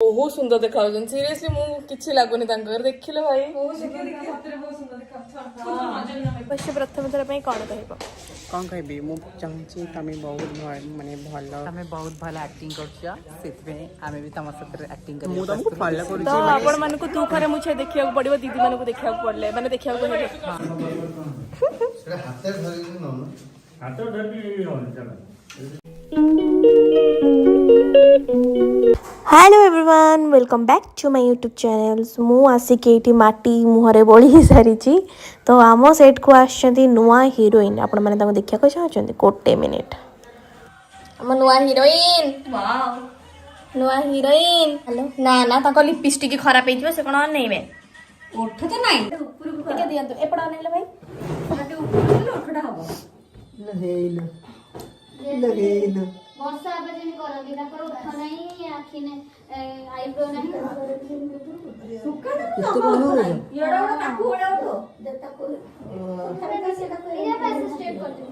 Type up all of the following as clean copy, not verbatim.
बहुत सुंदर देखा सीरियसली मु किछि लागुनी देखिले भाई प्रथम थर कौन कह कौन कहबी मु चाहूँगी तुम बहुत माने भल तुम बहुत भल एक्टिंग करमें भी तुम साथ एक्टिंग कर तुमको फॉलो करूँ तो आपण मानक दुखरे मुझे देखा पड़ो दीदी मानक देखा पड़े मैंने देखा hello everyone welcome back to my YouTube channel मु आसिक माटी मुहरे बोली सारी तो आम सेट को आछंती नुआ हीरोइन आपण माने ताको देखिया को चाहछंती कोटे मिनिट हम नुआ हीरोइन वाओ नुआ हीरोइन हेलो ना ना ताको लिपस्टिक खराब हेइथिबो से कोन नैबे ओठ तो नाही ऊपर ऊपर के दियंतो एपडा नैले भाई ओटे ऊपर ओठडा हबो लगेइलो लगेइलो वर्षा आबे जेन करदी ताकर उठ नाही आखी ने आईब्रो नाही सुका ना तो येडा ओडा ताकू ओडा उठो जता को तमे कैसे ताको इया पैसे स्ट्रेट कर दे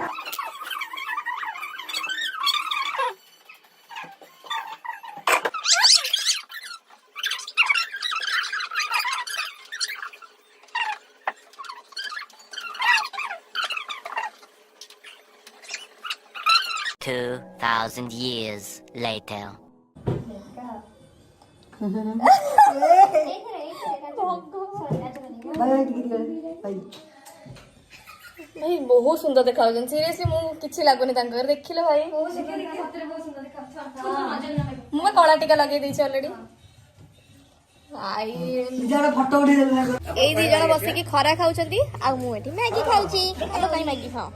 2,000 years later. भाई बहुत सुंदर देखा सीरियसली मु किछि लागुनी देखिले भाई मु कला टीका लगे देछि ऑलरेडी आई फोटो उठे ए दी जण बसिकी खरा खाउछंती आ मु एठी मैगी खाउची अब काई मैगी खाओ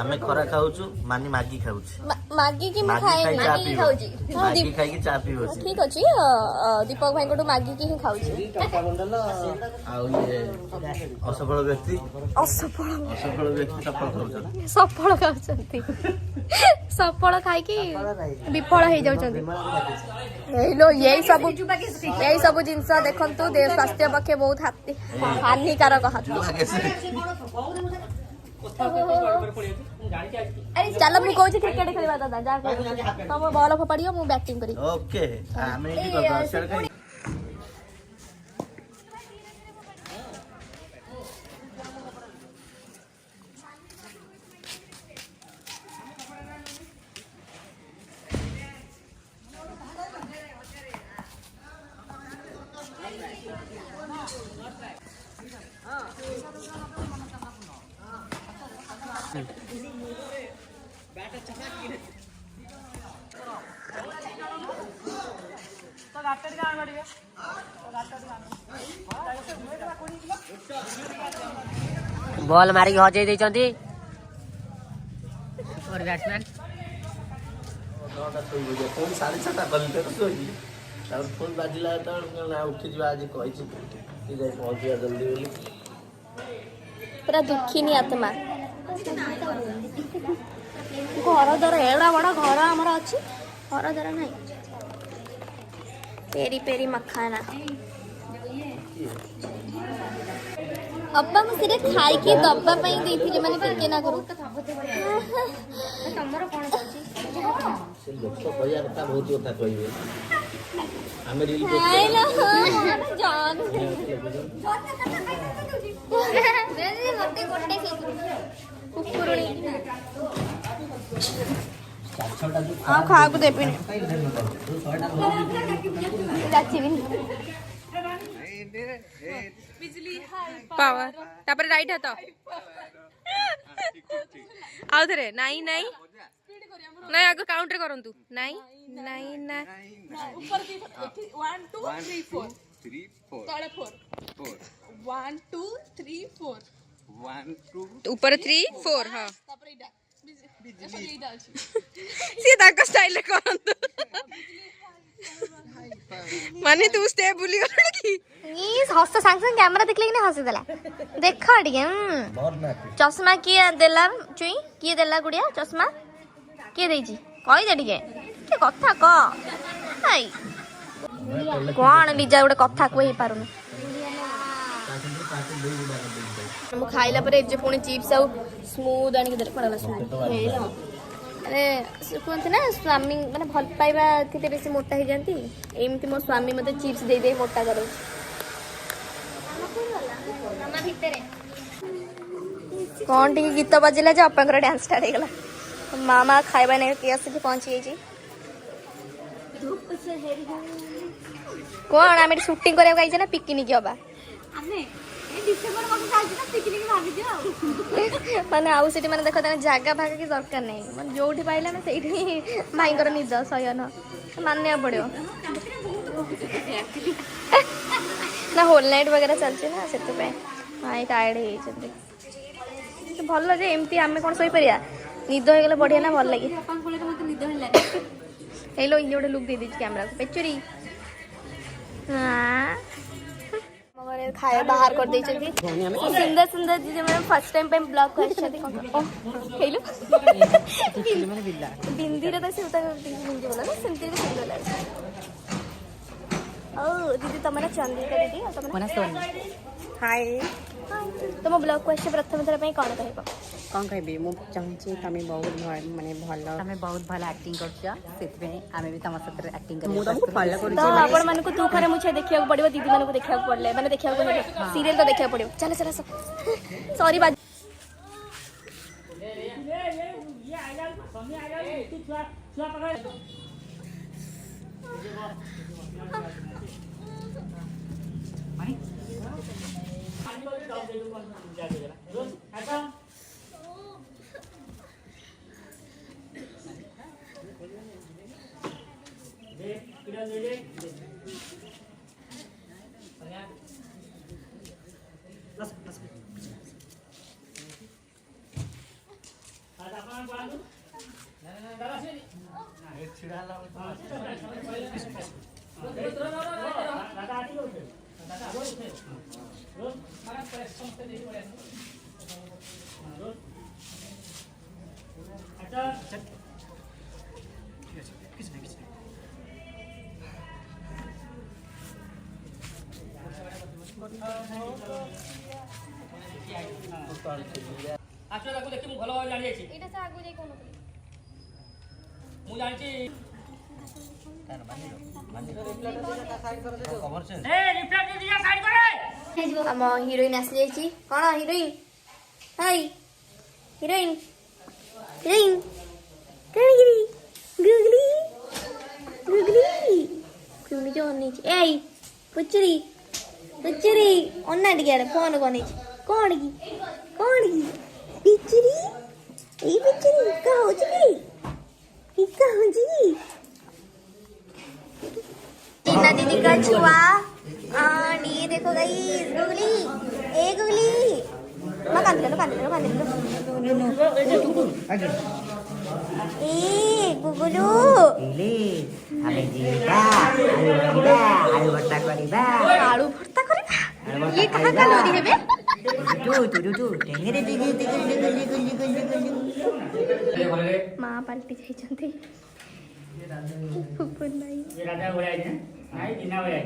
आमे खरा खाउछु मानी मैगी खाउछु मैगी की मु खाए मैगी खाउची मैगी खाई की चा पीबो ठीक अछि दीपक भाई कोटो मैगी की ही खाउची आउ ये असफल व्यक्ति सफल खाउछंती सफल खाई की विफल हे जाउछंती हेलो यही सब जिनस देखंतु देह स्वास्थ्य पक्षे बहुत हानिकारक अरे चल मु कहूँ क्रिकेट खेलवा दादा जा तुम बॉल फोपाड़ियो मु बैटिंग करी ओके आमे की करबा बॉल मारिक हजे देइचंती और बैट्समैन फोन 6:30 बंद कर सोई तब फोन बाजिला त ना उठी जवा आज कहिछि कि जाय पहुंचिया जल्दी बोली पूरा दुखी नहीं आत्मा घर द्वार एड़ा बड़ा घर आमर अच्छी घर द्वार नहीं पेरी पेरी मखाना अब्बा मु सिरे खाई की दब्बा पई देथिले माने के ना करू तमरो कोन अछि से लोक कहिया कथा बहुत कथा कहिबे हमें रील पे जान मते गोटे के कुकुरणी आ खा को देबे बिजली पावर तापर राइट हाथ आउ थरे नाही नाही नाही आगो काउंटर करंतु नाही नाही ना ऊपर 1 2 3 4 तळे 4 1 2 3 4 1 2 ऊपर 3 4 हां तापर इडा बिजली इडा अछि सीधा का स्टाइल करंतु माने तू स्टेप भूली गल की ई हस्त सांग सांग कैमरा देखले कि हंसी देला देख अडिगे चश्मा किए देला चुई किए देला गुड़िया चश्मा किए देजी कहि दे डिगे के कथा क हाय कोन लिजा गोटे कथा को हे पारुन मु खाइला परे जे पुणी चिप्स आउ स्मूथ आनी के देख पड़ला स्मूथ हेलो अरे कहते ना स्वामी मैंने भल पाइबा थे बेसी मोटा हो जाती एमती मो स्वामी मत चिप्स दे दे मोटा करो कौन टी गीत बजला जे अपांकर डांस स्टार्ट होगला मामा खाइबा नहीं कि आसिक पहुंची जाइए कौन आम सुटिंग करने आई ना पिकनिक हवा माने आउ से माने देख जगह भाग की दरकार नहीं माने जो पाइले से भाई निज शयन मानने पड़ो ना होल नाइट वगैरह चलती ना से भाई टायर्ड होती भल जे एमती आम कौन शोपर निद हो गले बढ़िया ना भल लगे हेलो ये गोटे लुक दे दी कैमरा को पेचुरी घरे खाए बाहर कर दे सुंदर सुंदर दीदी मैंने फर्स्ट टाइम पे ब्लॉग कर हेलो बिंदी रे तो सिउता बिंदी बोला ना सिंती भी सुंदर लगे ओ दीदी तमरा चंद्रिका दीदी और तमरा सोनी हाय तुम ब्लॉग क्वेश्चन प्रथम थर पे कौन कहब कौन कहबी मु चाहूँगी तुम बहुत माने भल तुम बहुत भल एक्टिंग करमें आम भी तुम सहित एक्टिंग कर तो आपण मानक तू खरे मुझे देखा पड़ो दीदी मानक देखा पड़े मैंने देखा सीरियल तो देखा पड़ो चलो चलो सॉरी बात आसला ताको देखि मु भलो भाव जानि जाछि एटा से आगु जाई कोनो मु जानि तार मानि खबर से ए रिफ्लेक्ट दिया साइड करे हम हिरोइन आसी जाइए कौन हिरोइन हाय हिरोइन हिरोइन कौन गिरी गुगली गुगली क्यों जो नहीं ए पुचरी पुचरी ओन्ना टिके फोन कोनी कौन की पिचरी ए पिचरी का हो जी का हो जी टीना दीदी का छुआ और ये देखो गाइस गुगली ए गुगली मा कांदले ए गुगलू हमें जीविका आलू भर्ता करिबा आलू भर्ता करिबा ये कहां का लोरी हेबे टू टेंगरे मां पलटी जाई चंती ऊपर नहीं ये राजा हो जाय ने नाइ दिना हो जाय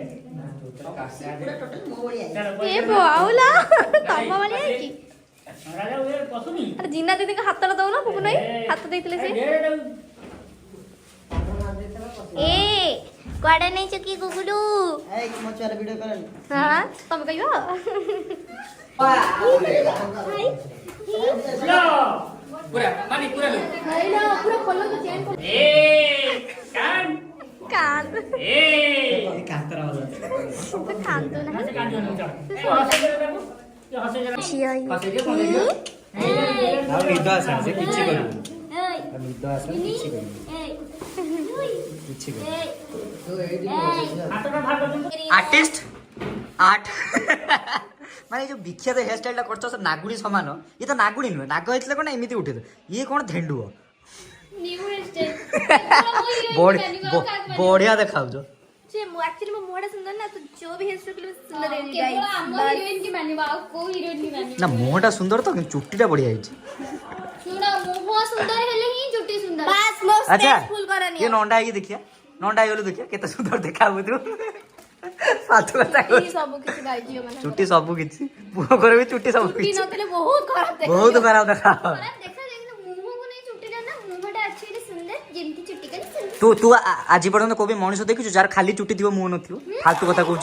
ए बाउला तम्मा वाली है की राजा हुए पसुनी अरे जीना दीदी का हाथ दो ना पुपु नहीं हाथ देइतले से ए क्वाडा नहीं चुकी गुगलू ए मचवार वीडियो करन हां तुम कहियो लो पूरा मानी पूरा लो हाय ना पूरा खोलो तो चैन को ए कान कान ए कांतरा वाला कान तो ना हसे कान जो चल ए हसे जरा बाबू ये हसे जरा छियाई हसे जे कोन दियो ଆଉ ନିଦ ଆସେ ସେ କିଛି କରିବୁ ନିଦ ଆସେ କିଛି କରିବୁ କିଛି କରିବୁ हातटा भाग कर आर्टिस्ट आर्ट माने जो विख्यात हेयर स्टाइल करछ से नागुड़ी समान ये तो नागुड़ी नुहे नाग होइतले कोन एमिति उठे ये कोन धेंडुओ न्यू हेयर स्टाइल बढ़िया देखाउ जो जे एक्चुअली मो मोड़ा सुंदर ना तो जो भी हेयर स्टाइल सुंदर है गाइस हीरोइन की मानिबा को हीरोइन की मानिबा ना मुहटा सुंदर तो चुट्टीटा बढ़िया हिची सुना मुह सुंदर हेले ही चुट्टी सुंदर बस मो अच्छा फुल करनी ये नंडा आइए देखिया नंडा आइयो देखिया केते सुंदर देखाबु तू साथु कथा ये सब किसी गाइस जियो माने चुट्टी सब किछि पुओ करे भी चुट्टी सब चुट्टी नतले बहुत खराब देखा बहुत खराब देखा देखा मुंह को नहीं चुट्टी ना मुंहटा अच्छी तू आज पर्यंत कोई मनीष देखी जार खाली चुटी थी मुँह नथियो फालतू कथा कहूँ